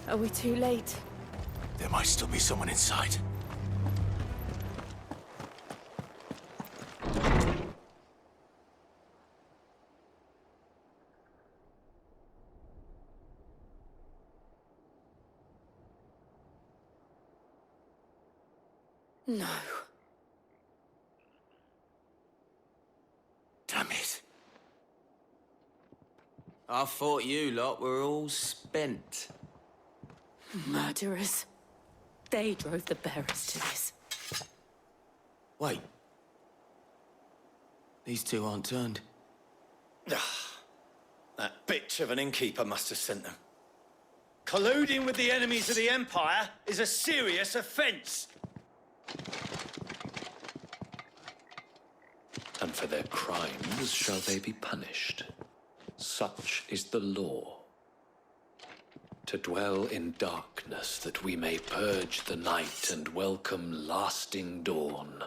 Are we too late? There might still be someone inside. No. Damn it. I thought you lot were all spent. Murderers. They drove the bearers to this. Wait. These two aren't turned. That bitch of an innkeeper must have sent them. Colluding with the enemies of the Empire is a serious offense. And for their crimes shall they be punished. Such is the law. To dwell in darkness that we may purge the night and welcome lasting dawn.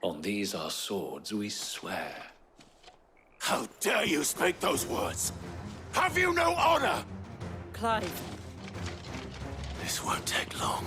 On these our swords we swear. How dare you speak those words? Have you no honor? Clive. This won't take long.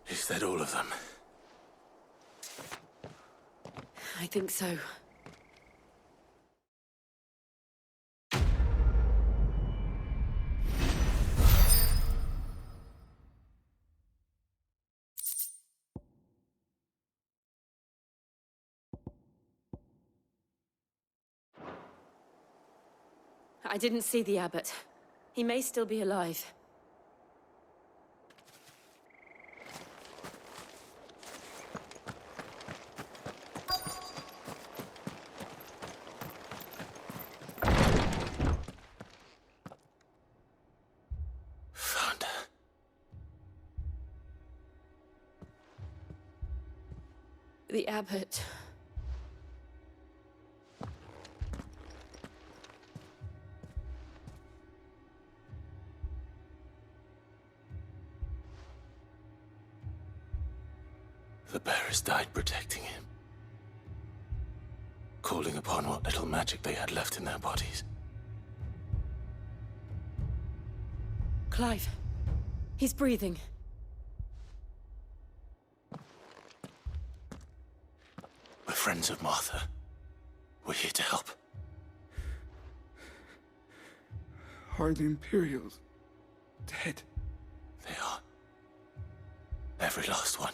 Is that all of them? I think so. I didn't see the abbot. He may still be alive. Found her. The abbot. The bearers died protecting him. Calling upon what little magic they had left in their bodies. Clive. He's breathing. We're friends of Martha. We're here to help. Are the Imperials dead? They are. Every last one.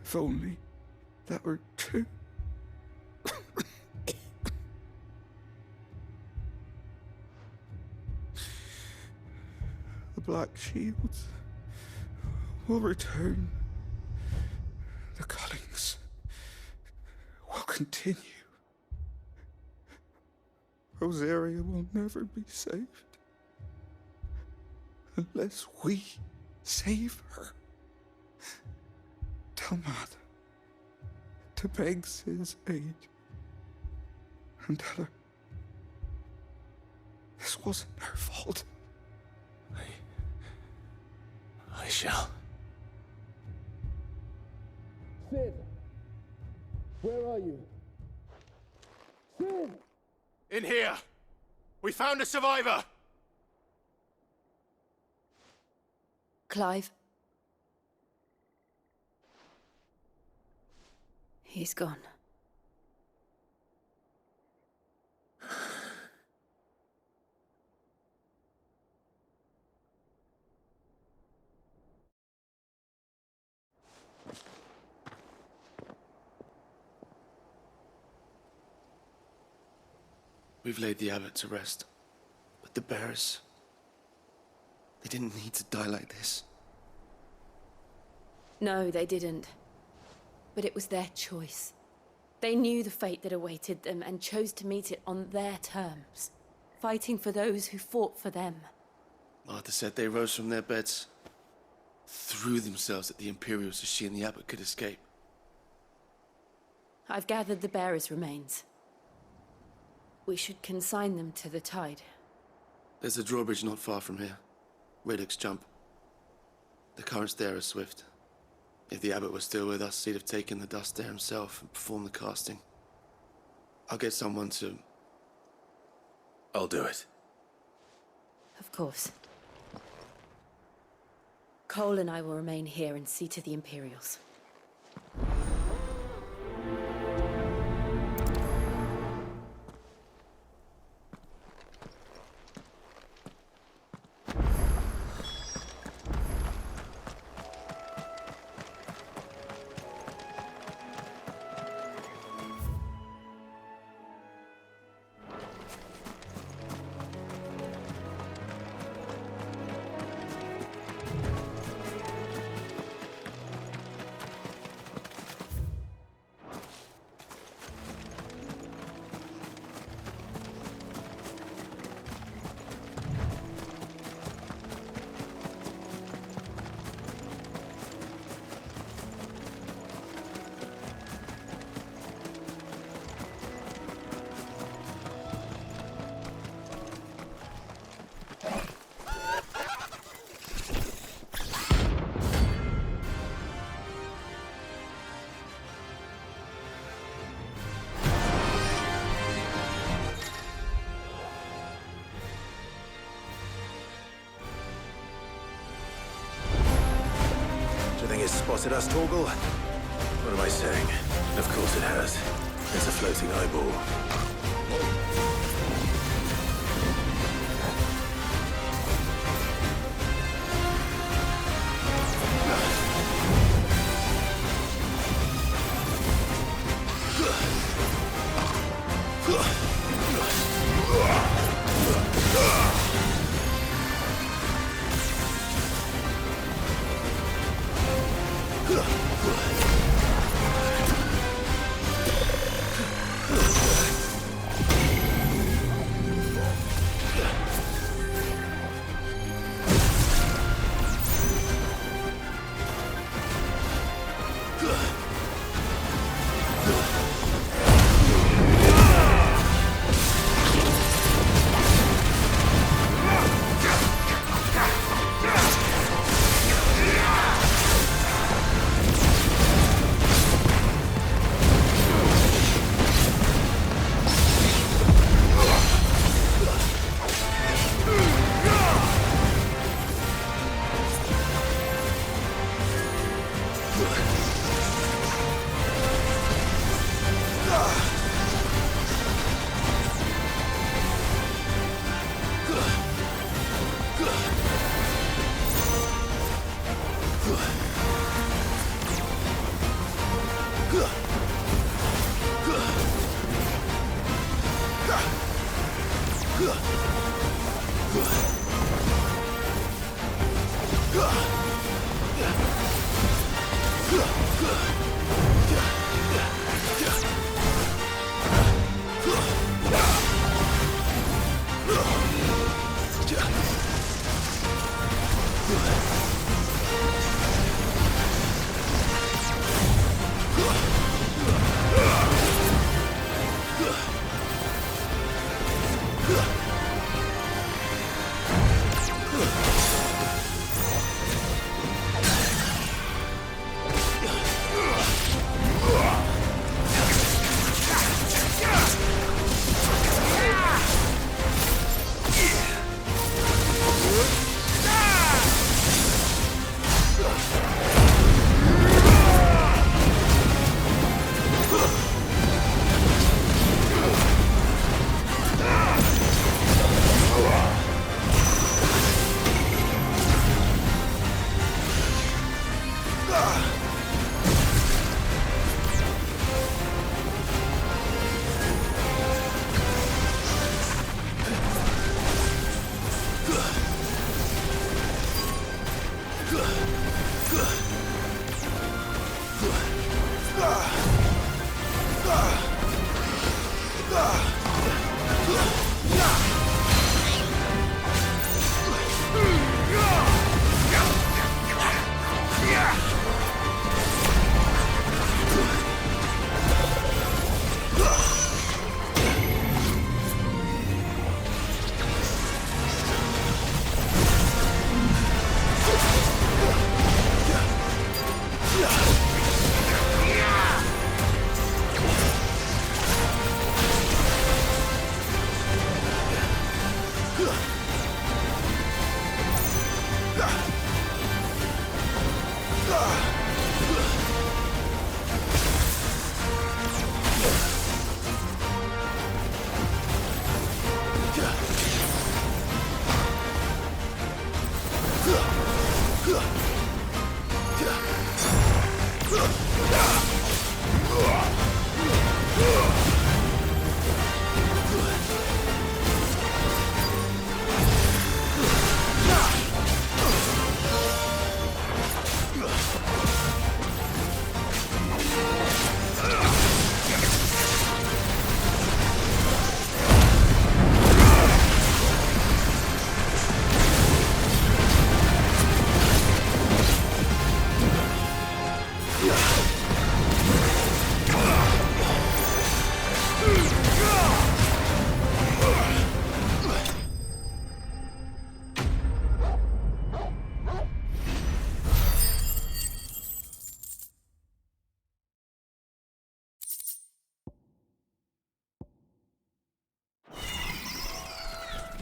If only that were true. The Black Shields will return. The cullings will continue. Rosaria will never be saved unless we save her. Tell Matt to beg his aid and tell her this wasn't her fault. I shall. Sid! Where are you? Sid! In here! We found a survivor! Clive, He's gone. We've laid the abbot to rest. But the bearers... they didn't need to die like this. No, they didn't. But it was their choice. They knew the fate that awaited them and chose to meet it on their terms, fighting for those who fought for them. Martha said they rose from their beds, threw themselves at the Imperials so she and the abbot could escape. I've gathered the bearers' remains. We should consign them to the tide. There's a drawbridge not far from here. Radix jump. The currents there are swift. If the abbot was still with us, he'd have taken the dust there himself and performed the casting. I'll get someone to... I'll do it. Of course. Cole and I will remain here and see to the Imperials. It's spotted us, Torgal? What am I saying? Of course it has. It's a floating eyeball.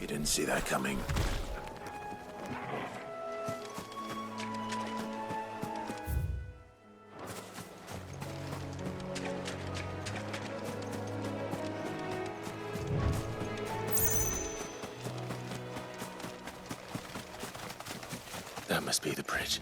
You didn't see that coming. That must be the bridge.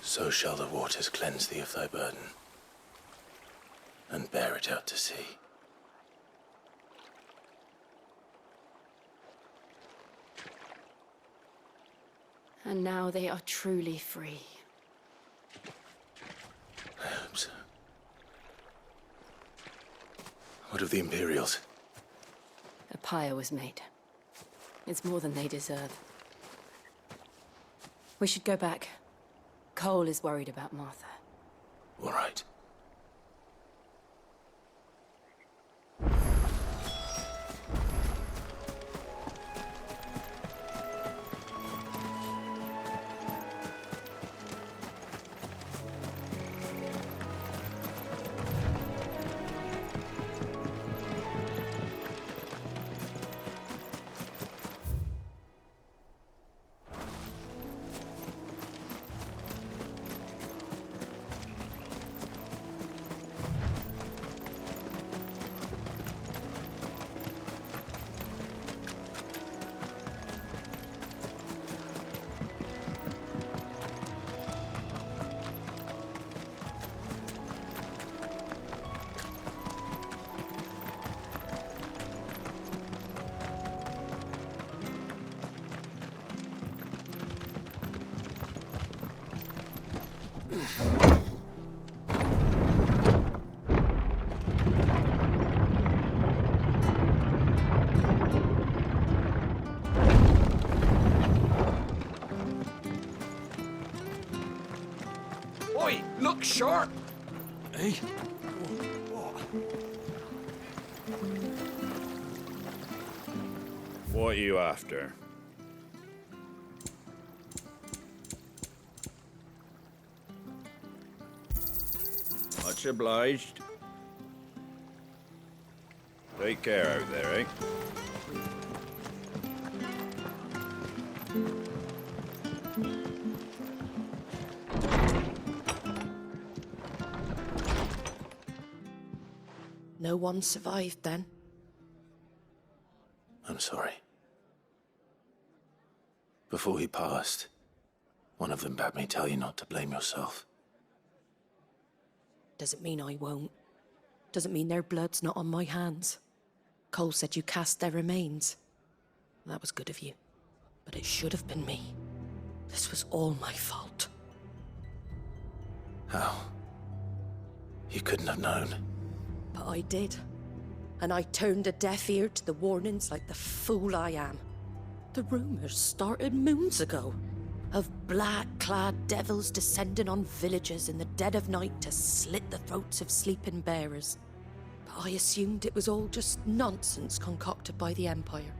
So shall the waters cleanse thee of thy burden, and bear it out to sea. And now they are truly free. I hope so. What of the Imperials? A pyre was made. It's more than they deserve. We should go back. Cole is worried about Martha. All right. Oi, look sharp! Hey? What are you after? Much obliged. Take care out there, eh? No one survived then? I'm sorry. Before he passed, one of them bade me tell you not to blame yourself. Doesn't mean I won't. Doesn't mean their blood's not on my hands. Cole said you cast their remains. That was good of you. But it should have been me. This was all my fault. How? You couldn't have known. But I did. And I turned a deaf ear to the warnings like the fool I am. The rumors started moons ago. Of black-clad devils descending on villages in the dead of night to slit the throats of sleeping bearers. But I assumed it was all just nonsense concocted by the Empire.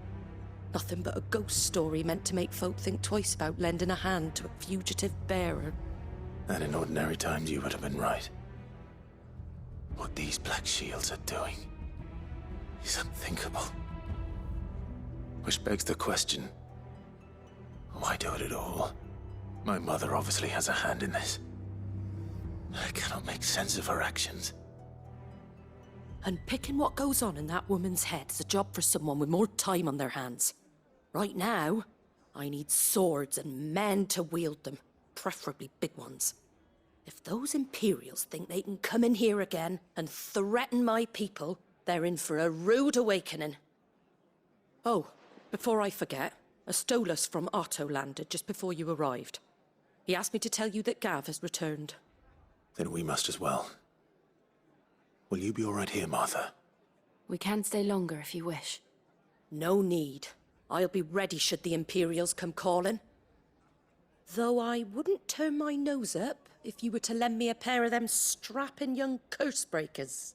Nothing but a ghost story meant to make folk think twice about lending a hand to a fugitive bearer. And in ordinary times, you would have been right. What these Black Shields are doing is unthinkable. Which begs the question, why do it at all? My mother obviously has a hand in this. I cannot make sense of her actions. And picking what goes on in that woman's head is a job for someone with more time on their hands. Right now, I need swords and men to wield them, preferably big ones. If those Imperials think they can come in here again and threaten my people, they're in for a rude awakening. Oh, before I forget, a Stolas from Otto landed just before you arrived. He asked me to tell you that Gav has returned. Then we must as well. Will you be all right here, Martha? We can stay longer if you wish. No need. I'll be ready should the Imperials come calling. Though I wouldn't turn my nose up if you were to lend me a pair of them strapping young cursebreakers.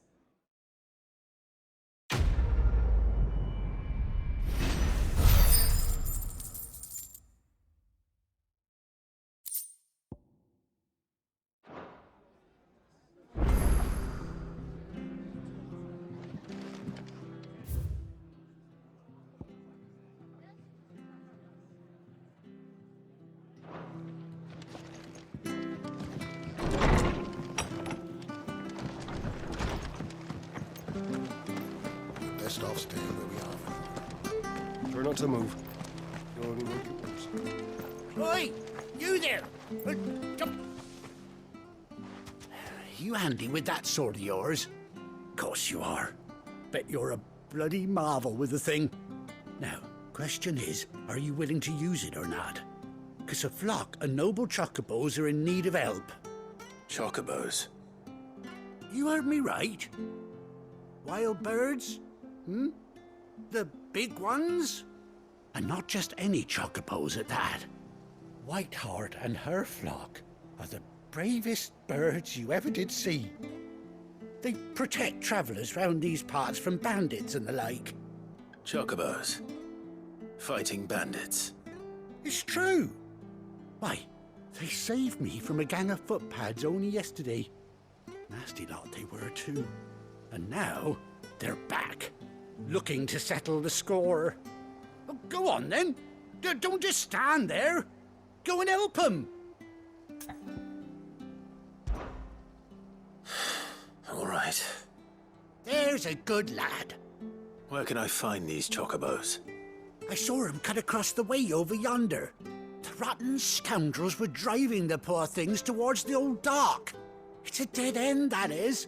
Best off staying where we are. Try not to move. You'll only make it worse. Oi! You there! Jump! You handy with that sword of yours? Course you are. Bet you're a bloody marvel with the thing. Now, question is, are you willing to use it or not? 'Cause a flock of noble chocobos are in need of help. Chocobos? You heard me right. Wild birds? The big ones? And not just any chocobos at that. Whiteheart and her flock are the bravest birds you ever did see. They protect travellers round these parts from bandits and the like. Chocobos? Fighting bandits? It's true. Why, they saved me from a gang of footpads only yesterday. Nasty lot they were too. And now they're back, looking to settle the score. Oh, go on then. Don't just stand there. Go and help them. All right. There's a good lad. Where can I find these chocobos? I saw him cut across the way over yonder. The rotten scoundrels were driving the poor things towards the old dock. It's a dead end, that is.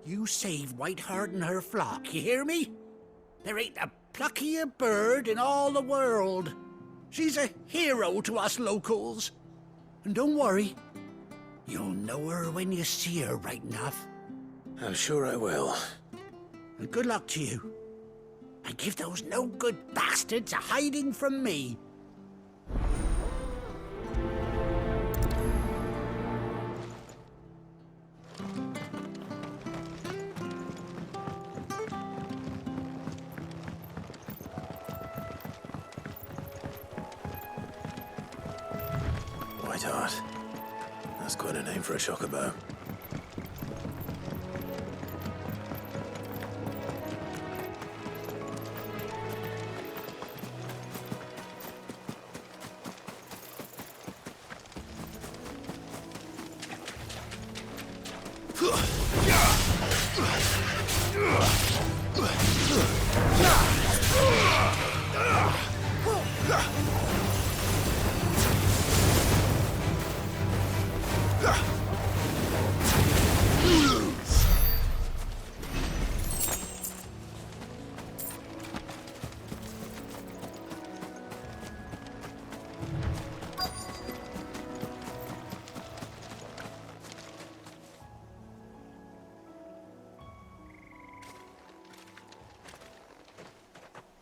You save Whiteheart and her flock, you hear me? There ain't a pluckier bird in all the world. She's a hero to us locals. And don't worry, you'll know her when you see her right enough. I'm sure I will. And good luck to you. And give those no-good bastards a hiding from me. Whiteheart. That's quite a name for a chocobo.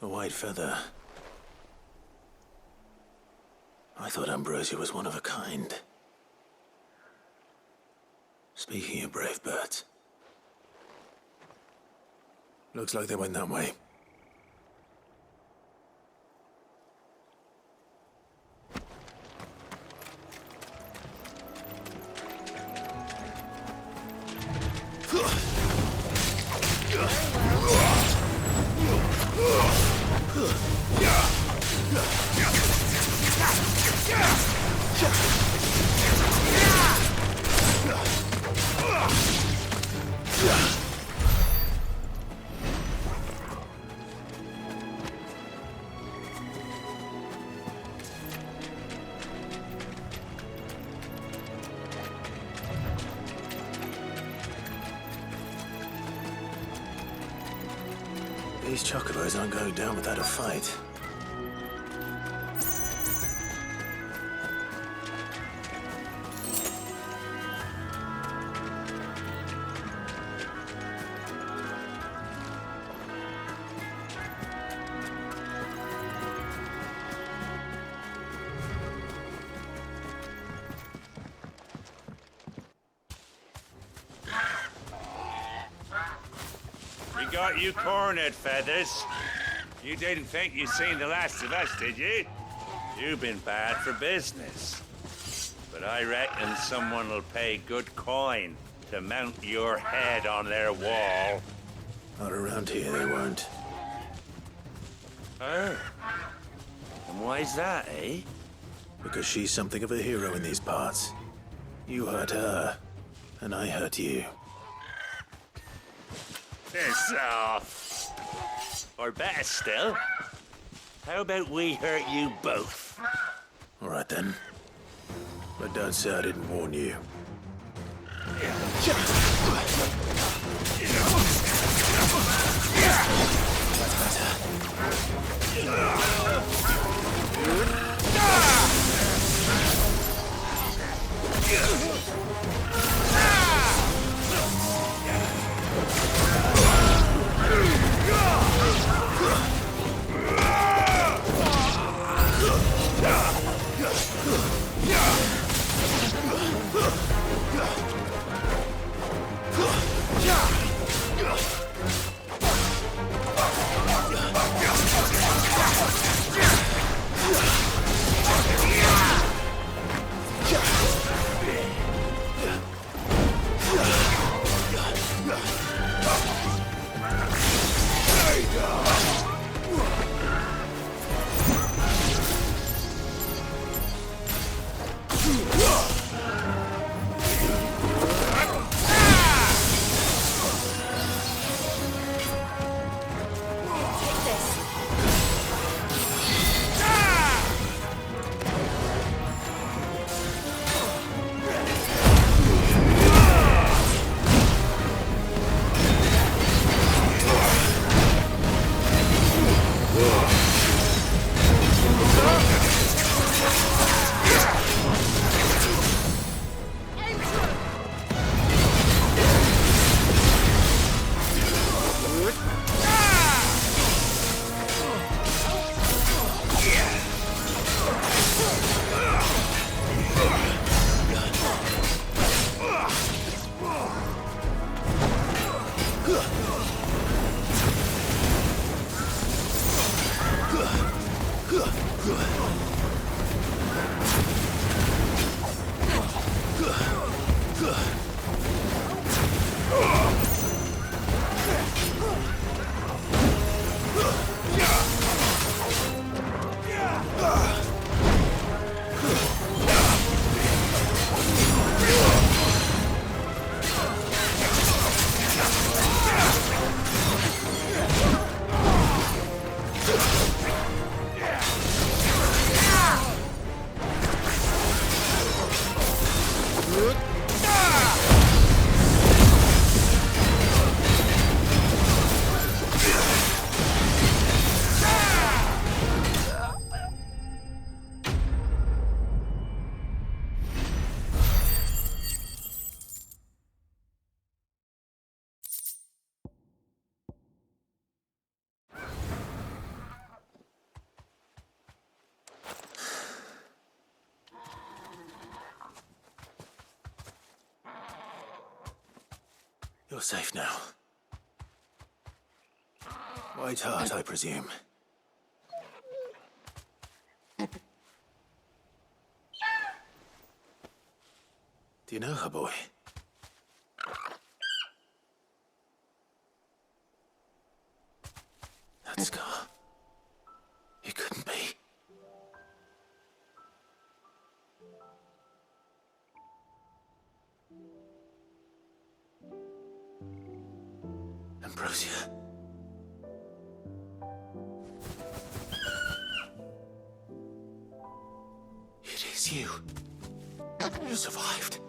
A white feather. I thought Ambrosia was one of a kind. Speaking of brave birds, Looks like they went that way. These chocobos aren't going down without a fight. We got you cornered, Feathers. You didn't think you'd seen the last of us, did you? You've been bad for business. But I reckon someone will pay good coin to mount your head on their wall. Not around here, they won't. Oh. And why's that, eh? Because she's something of a hero in these parts. You hurt her, and I hurt you. Piss off. Or better still, how about we hurt you both? All right then. But don't say I didn't warn you. You're safe now. White Hart, I presume. Do you know her, boy? That scar. It couldn't be. Ambrosia. It is you. You survived.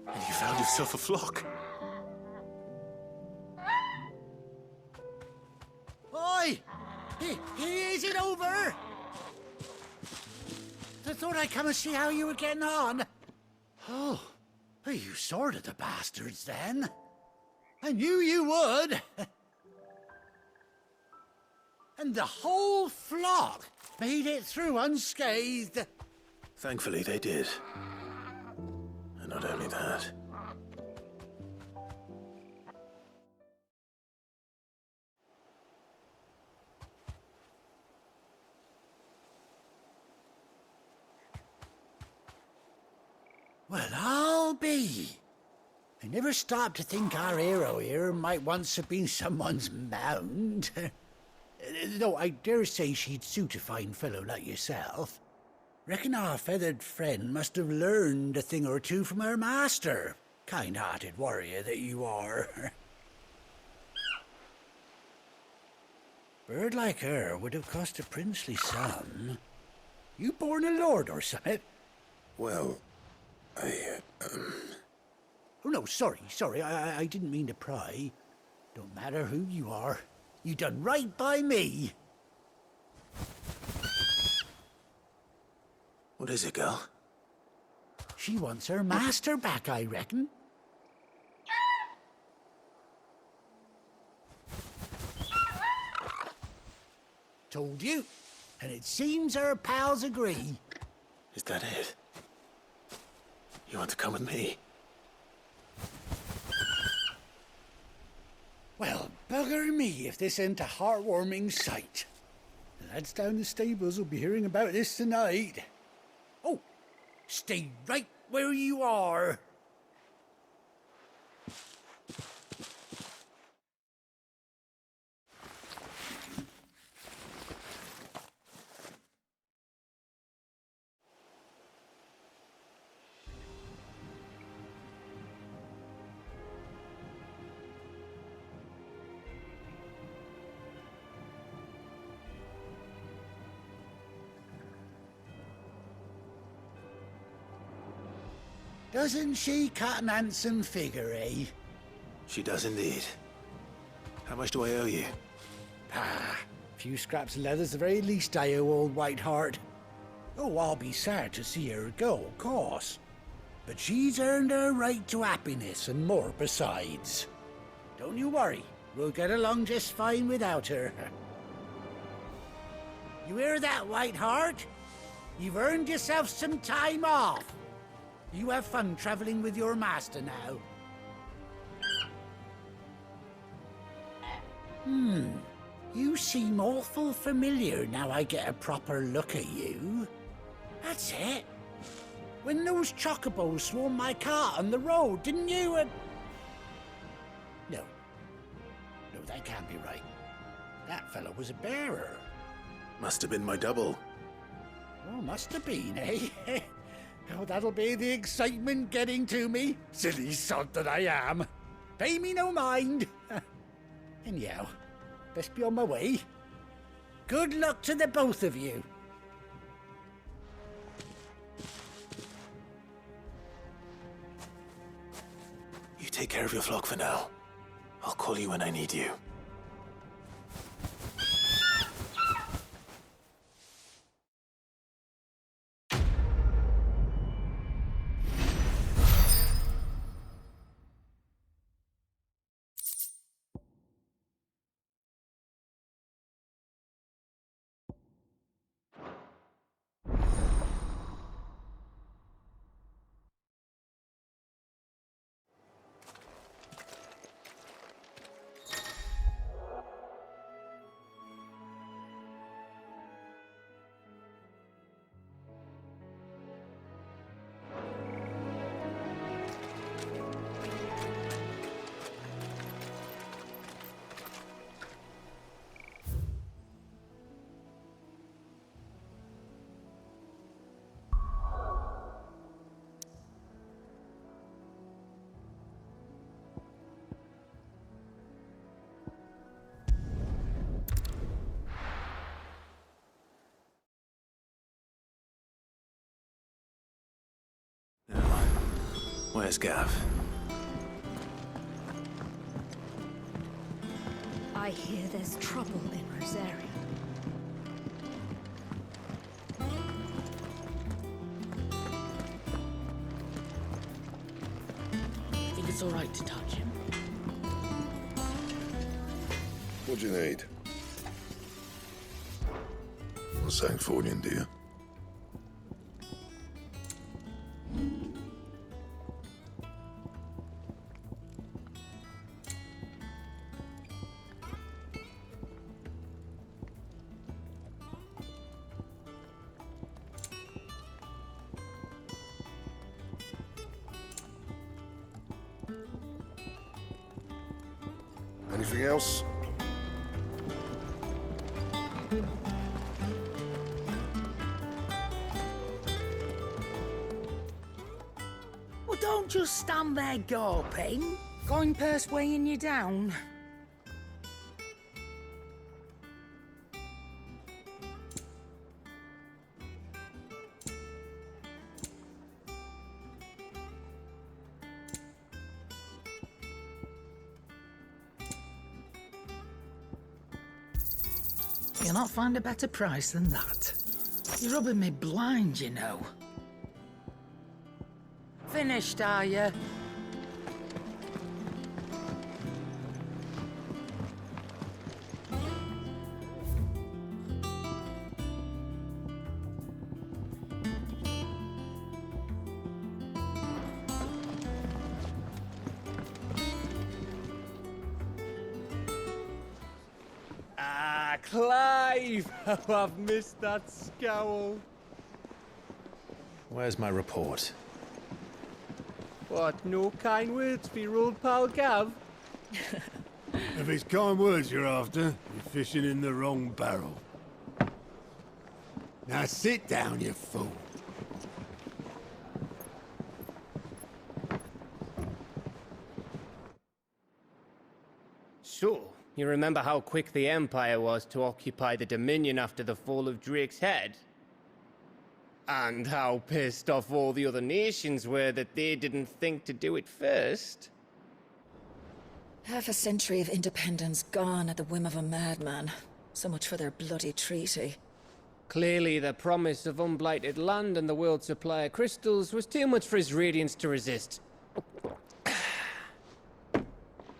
And you found yourself a flock. Oi! Is it over? I thought I'd come and see how you were getting on. Oh, you sorted the bastards then. I knew you would. And the whole flock made it through unscathed. Thankfully, they did. And not only that. Well, I'll be. I never stopped to think our hero here might once have been someone's mount. Though I dare say she'd suit a fine fellow like yourself. Reckon our feathered friend must have learned a thing or two from her master. Kind-hearted warrior that you are. Bird like her would have cost a princely sum. You born a lord or something? Well, Oh, no, sorry. I didn't mean to pry. Don't matter who you are. You done right by me. What is it, girl? She wants her master back, I reckon. Told you. And it seems her pals agree. Is that it? You want to come with me? Well, bugger me if this ain't a heartwarming sight. The lads down the stables will be hearing about this tonight. Oh, stay right where you are. Doesn't she cut an handsome figure, eh? She does indeed. How much do I owe you? A few scraps of leather's the very least I owe old White Hart. Oh, I'll be sad to see her go, of course. But she's earned her right to happiness and more besides. Don't you worry, we'll get along just fine without her. You hear that, White Hart? You've earned yourself some time off. You have fun traveling with your master now. You seem awful familiar now I get a proper look at you. That's it. When those chocobos swarmed my cart on the road, didn't you? No, that can't be right. That fellow was a bearer. Must have been my double. Oh, must have been, eh? Oh, that'll be the excitement getting to me. Silly sod that I am. Pay me no mind. Anyhow, best be on my way. Good luck to the both of you. You take care of your flock for now. I'll call you when I need you. Where's Gav? I hear there's trouble in Rosaria. Think it's all right to touch him? What do you need? A Sancfordian, do you? Anything else? Well, don't just stand there gawping. Going purse weighing you down. You'll not find a better price than that. You're rubbing me blind, you know. Finished, are you? Clive! Oh, I've missed that scowl. Where's my report? What, no kind words for your old pal Gav? If it's kind words you're after, you're fishing in the wrong barrel. Now sit down, you fool. So, you remember how quick the Empire was to occupy the Dominion after the fall of Drake's head? And how pissed off all the other nations were that they didn't think to do it first? Half a century of independence gone at the whim of a madman. So much for their bloody treaty. Clearly, the promise of unblighted land and the world's supply of crystals was too much for his radiance to resist.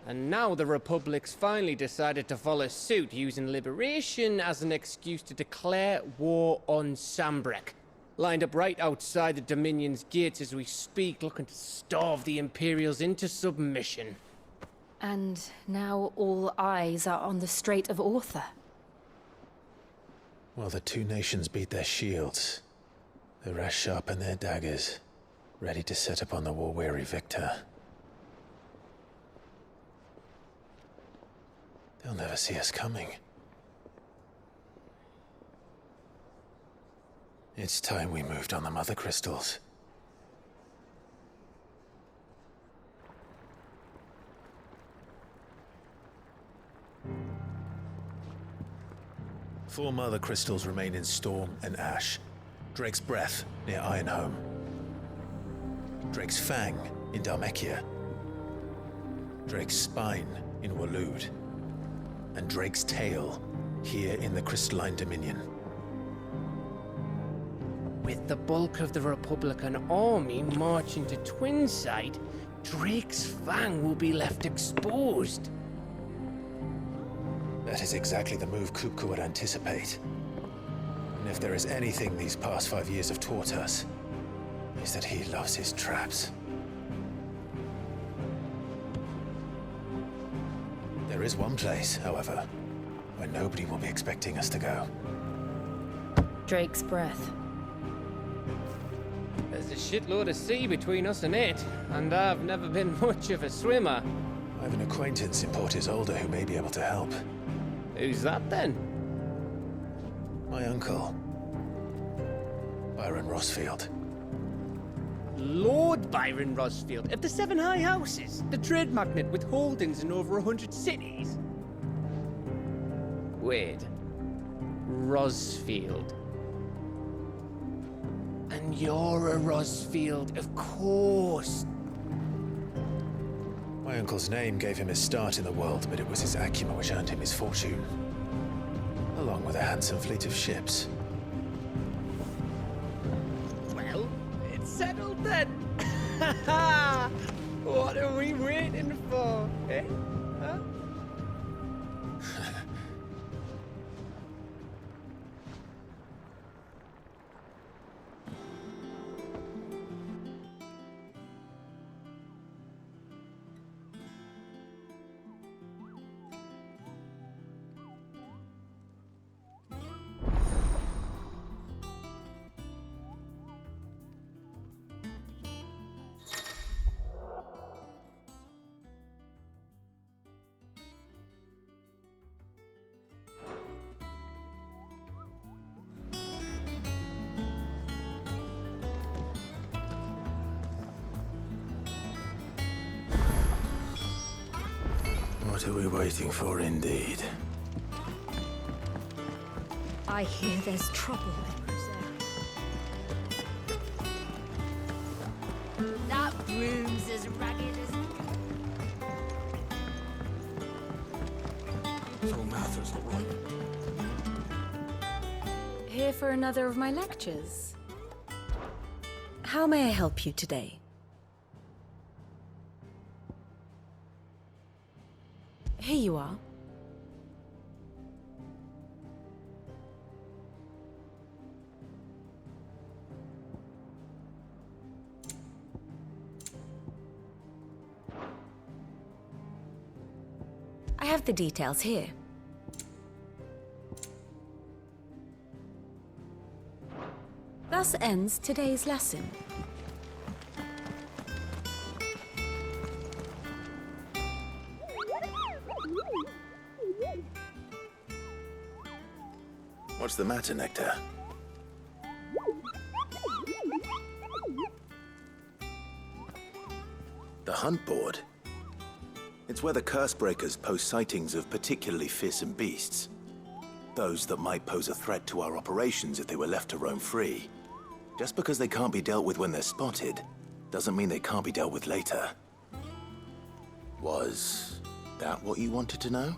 And now the Republic's finally decided to follow suit, using liberation as an excuse to declare war on Sambrek. Lined up right outside the Dominion's gates as we speak, looking to starve the Imperials into submission. And now all eyes are on the Strait of Author. Well, the two nations beat their shields. The rest sharpen their daggers, ready to set upon the war-weary victor. They'll never see us coming. It's time we moved on the Mothercrystals. Four Mothercrystals remain in Storm and Ash. Drake's Breath near Ironhome. Drake's Fang in Dhalmekia. Drake's Spine in Waloed. And Drake's Tail here in the Crystalline Dominion. With the bulk of the Republican army marching to Twinside, Drake's Fang will be left exposed. That is exactly the move Kupka would anticipate. And if there is anything these past 5 years have taught us, is that he loves his traps. There is one place, however, where nobody will be expecting us to go. Drake's Breath. There's a shitload of sea between us and it, and I've never been much of a swimmer. I have an acquaintance in Port Isolde who may be able to help. Who's that then? My uncle, Byron Rosfield. Lord Byron Rosfield of the Seven High Houses, the trade magnate with holdings in over 100 cities. Wait, Rosfield. And you're a Rosfield, of course. My uncle's name gave him his start in the world, but it was his acumen which earned him his fortune, along with a handsome fleet of ships. Well, it's settled then. What are we waiting for, eh? Huh? What are we waiting for, indeed? I hear there's trouble in Rosaria. That room's as ragged as... So Martha's all right. Here for another of my lectures. How may I help you today? Here you are. I have the details here. Thus ends today's lesson. What's the matter, Nectar? The hunt board? It's where the Cursebreakers post sightings of particularly fearsome beasts. Those that might pose a threat to our operations if they were left to roam free. Just because they can't be dealt with when they're spotted, doesn't mean they can't be dealt with later. Was that what you wanted to know?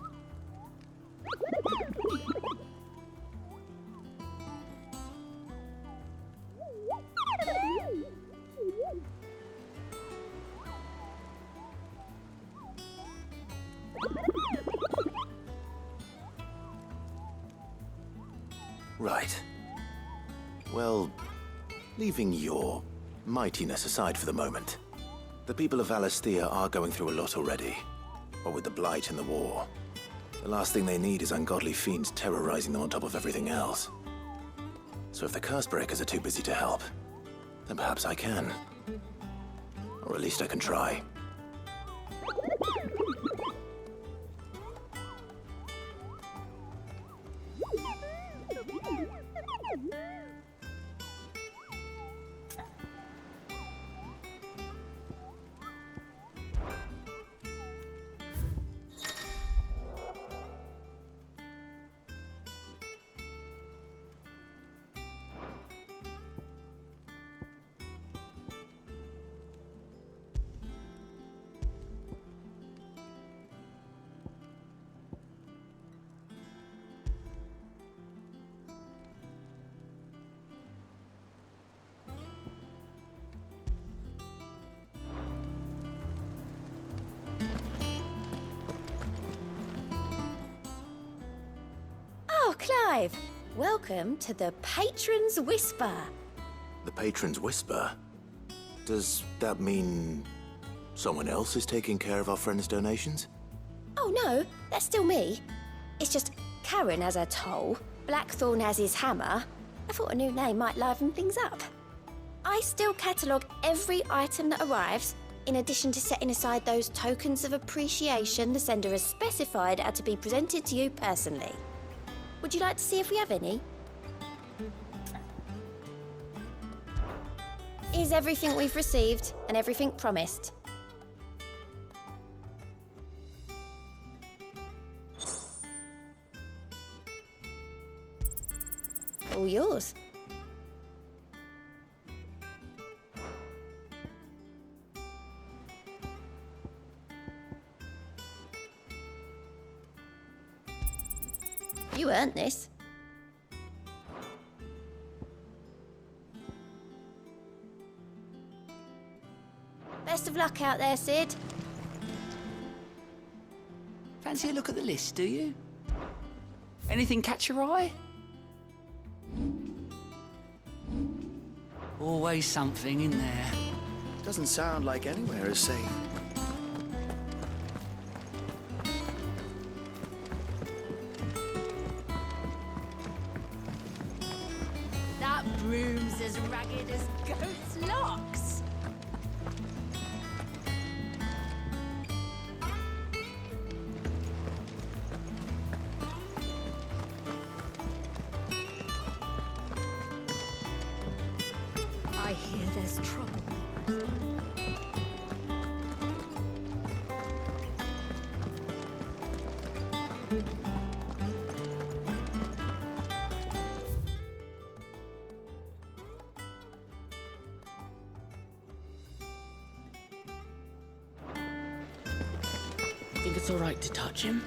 Right. Well, leaving your mightiness aside for the moment, the people of Valisthea are going through a lot already. What with the Blight and the war, the last thing they need is ungodly fiends terrorizing them on top of everything else. So if the Cursebreakers are too busy to help, then perhaps I can. Or at least I can try. Oh, Clive! Welcome to the Patron's Whisper. The Patron's Whisper? Does that mean someone else is taking care of our friend's donations? Oh no, that's still me. It's just Karen has her toll, Blackthorn has his hammer. I thought a new name might liven things up. I still catalogue every item that arrives, in addition to setting aside those tokens of appreciation the sender has specified are to be presented to you personally. Would you like to see if we have any? Here's everything we've received and everything promised. All yours. You earned this. Best of luck out there, Sid. Fancy a look at the list, do you? Anything catch your eye? Always something in there. Doesn't sound like anywhere is safe. That broom's as ragged as goat's locks. I hear there's trouble. Think it's all right to touch him?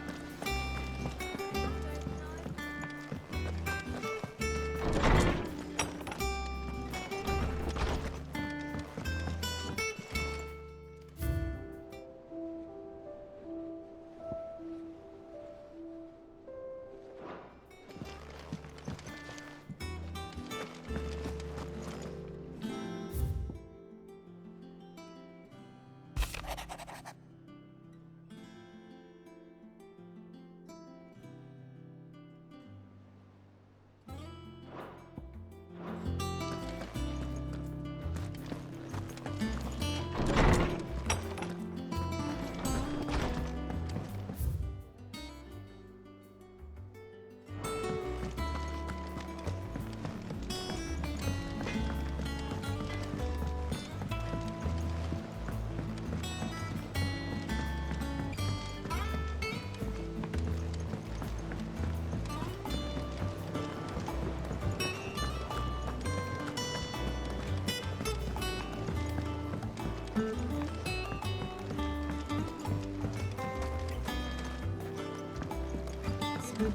Won't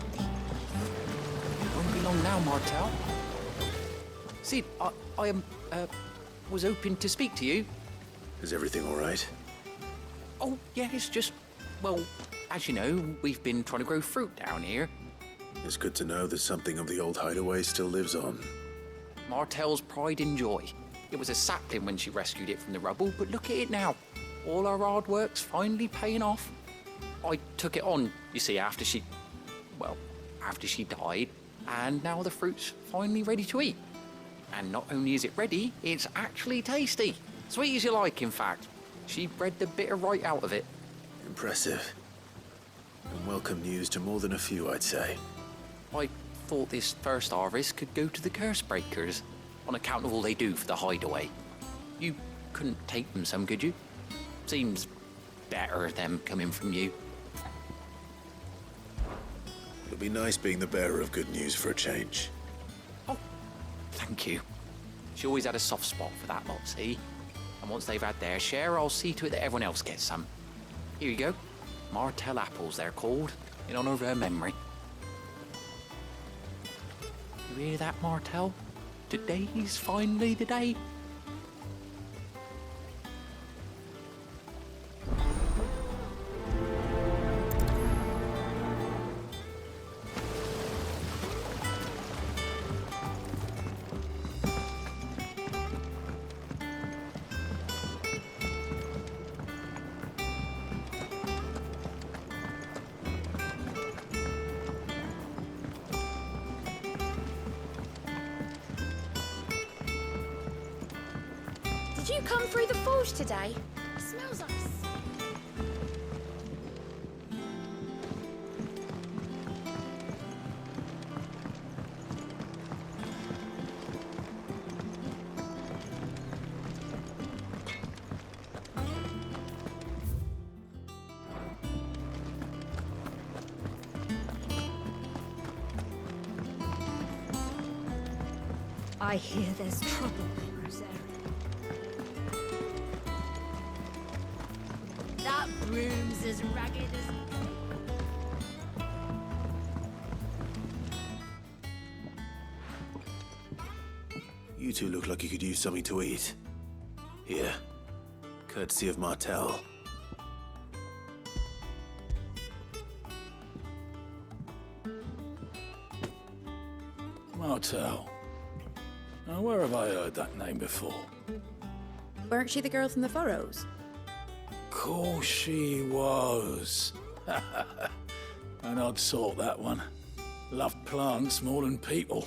be long now, Martel. Sid, I was hoping to speak to you. Is everything all right? Oh, yeah, it's just, well, as you know, we've been trying to grow fruit down here. It's good to know that something of the old Hideaway still lives on. Martel's pride and joy. It was a sapling when she rescued it from the rubble, but look at it now. All our hard work's finally paying off. I took it on, you see, after she died, and now the fruit's finally ready to eat. And not only is it ready, it's actually tasty. Sweet as you like, in fact. She bred the bitter right out of it. Impressive. And welcome news to more than a few, I'd say. I thought this first harvest could go to the curse breakers, on account of all they do for the Hideaway. You couldn't take them some, could you? Seems better them coming from you. It'll be nice being the bearer of good news for a change. Oh, thank you. She always had a soft spot for that lot, see? And once they've had their share, I'll see to it that everyone else gets some. Here you go. Martel apples, they're called, in honor of her memory. You hear that, Martel? Today's finally the day. Did you come through the forge today? It smells like I hear there's trouble in Rosaria. That broom's as ragged as... You two look like you could use something to eat. Here. Courtesy of Martel. Martel. Now, where have I heard that name before? Weren't she the girl from the Furrows? Course she was. An odd sort, that one. Loved plants more than people.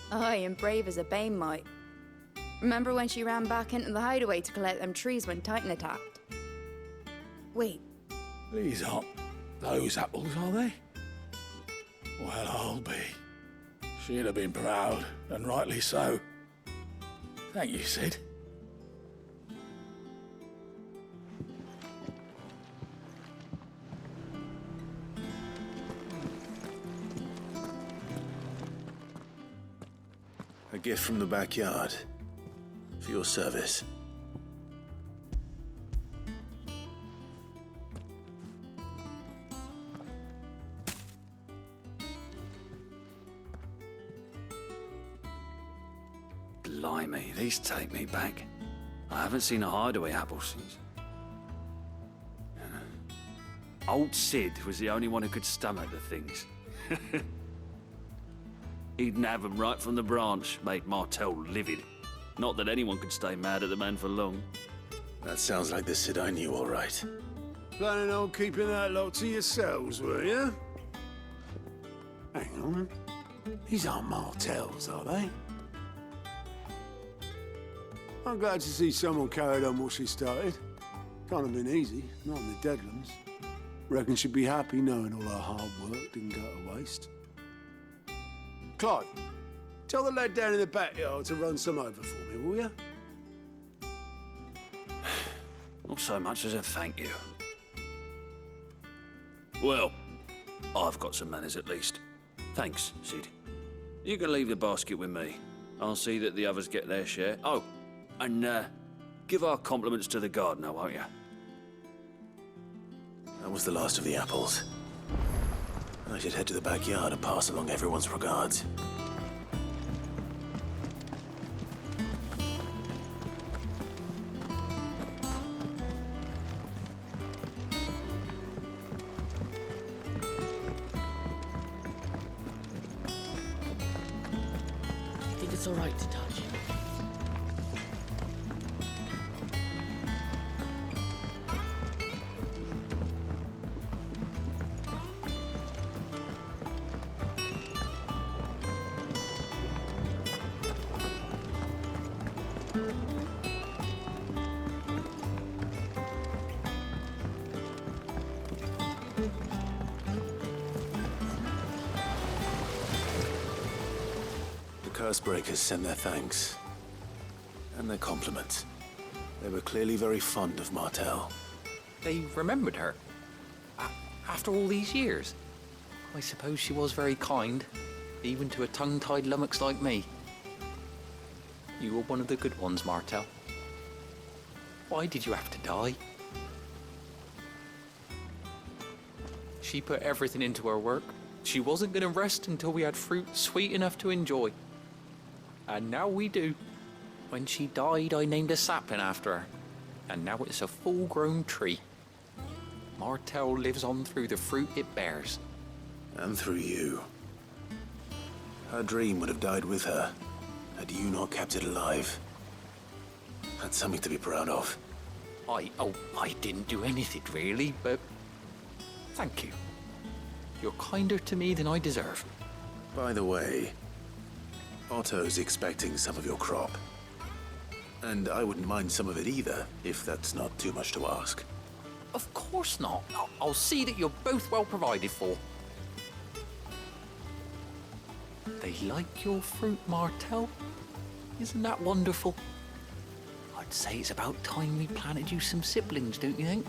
Aye, and brave as a bane might. Remember when she ran back into the hideaway to collect them trees when Titan attacked? Wait. These aren't those apples, are they? Well, I'll be. She'd have been proud, and rightly so. Thank you, Sid. A gift from the backyard. For your service. Blimey, these take me back. I haven't seen a Hideaway apple since. Old Sid was the only one who could stomach the things. He'd nab 'em right from the branch, made Martel livid. Not that anyone could stay mad at the man for long. That sounds like the Sid I knew, all right. Planning on keeping that lot to yourselves, were you? Hang on. These aren't Martels, are they? I'm glad to see someone carried on what she started. Can't have been easy, not in the Deadlands. Reckon she'd be happy knowing all her hard work didn't go to waste. Clive, tell the lad down in the backyard to run some over for me, will you? Not so much as a thank you. Well, I've got some manners at least. Thanks, Sid. You can leave the basket with me. I'll see that the others get their share. Oh, and give our compliments to the gardener, won't you? That was the last of the apples. I should head to the backyard and pass along everyone's regards. I think it's all right to touch. Cursebreakers sent their thanks. And their compliments. They were clearly very fond of Martel. They remembered her. After all these years. I suppose she was very kind, even to a tongue-tied lummox like me. You were one of the good ones, Martel. Why did you have to die? She put everything into her work. She wasn't going to rest until we had fruit sweet enough to enjoy. And now we do. When she died, I named a sapling after her. And now it's a full-grown tree. Martel lives on through the fruit it bears. And through you. Her dream would have died with her, had you not kept it alive. That's something to be proud of. I didn't do anything really, but thank you. You're kinder to me than I deserve. By the way, Otto's expecting some of your crop. And I wouldn't mind some of it either, if that's not too much to ask. Of course not. I'll see that you're both well provided for. They like your fruit, Martel. Isn't that wonderful? I'd say it's about time we planted you some siblings, don't you think?